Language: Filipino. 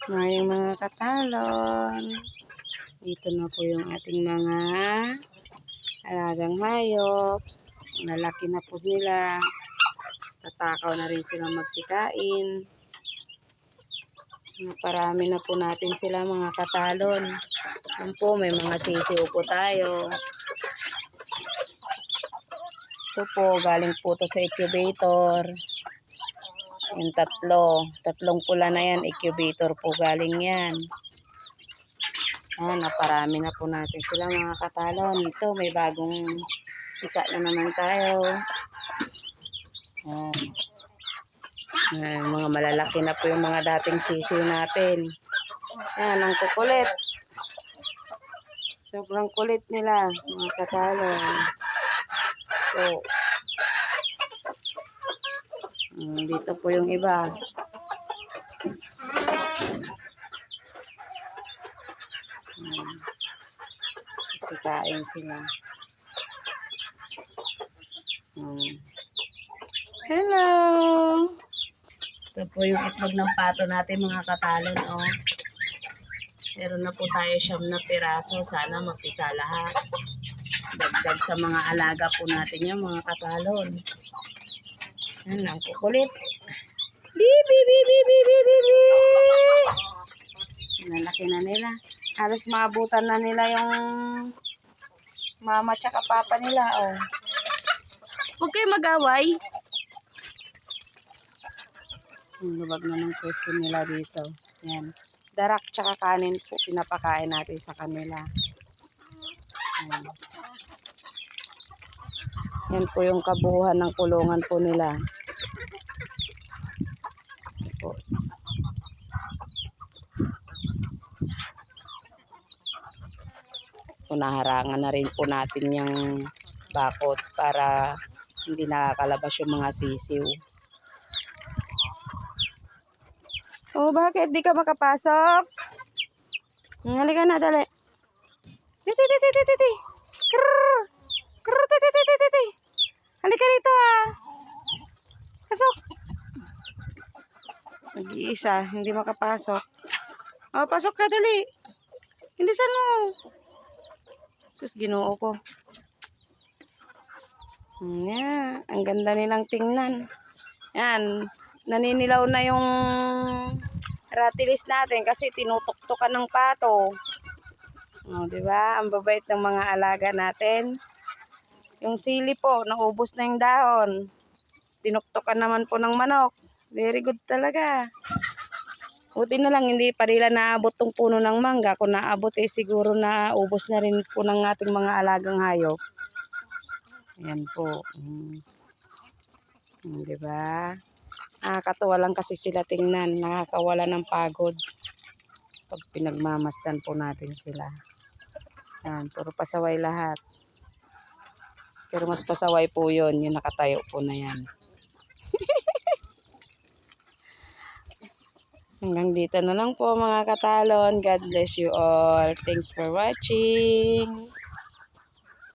Ngayong mga katalon, dito na po yung ating mga alagang hayop. Nalaki na po nila. Tatakaw na rin silang magsikain. Naparami na po natin sila mga katalon. Yan po, may mga sisiw po tayo. Ito po, galing po to sa incubator. Yung tatlong pula na yan, incubator po galing yan. Naparami na po natin sila mga katalon. Ito, may bagong isa na naman tayo. Mga malalaki na po yung mga dating sisiw natin. Ang kukulit. Sobrang kulit nila mga katalon. So, dito po yung iba. Kasi kain sila. Hello! Ito po yung itlog ng pato natin mga katalon. Meron na po tayo 9 na piraso. Sana mapisa lahat. Dagdag sa mga alaga po natin yung mga katalon. Ang kukulit. Bibi, bibi, bibi, bibi. Nalaki na nila. Halos maabutan na nila yung mama tsaka papa nila. Huwag kayo mag-away. Lubag na ng pwesto nila dito. Yan. Darak tsaka kanin po pinapakain natin sa kanila. Yan po yung kabuuan ng kulungan po nila. Naharangan na rin po natin yung bakod para hindi nakakalabas yung mga sisiw. Bakit di ka makapasok? Halika na, dali. Titi. Titi. Halika rito Pasok. Nag-iisa, hindi makapasok. Pasok ka, dali. Hindi saan mo. Sus, Ginoo ko. Ang ganda nilang tingnan. Yan, naninilaw na yung ratilis natin kasi tinutuktukan ng pato. Diba? Ang babait ng mga alaga natin. Yung sili po, naubos na yung dahon. Tinuktukan naman po ng manok. Very good talaga. Buti na lang, hindi pa nila naabot tong puno ng mangga. Kung naabot siguro na ubos na rin po ng ating mga alagang hayop. Ayan po. Diba? Nakakatuwa lang kasi sila tingnan. Nakakawala ng pagod. Pag pinagmamasdan po natin sila. Yan, puro pasaway lahat. Pero mas pasaway po yun. Yung nakatayo po na yan. Hanggang dito na lang po mga katalon. God bless you all. Thanks for watching.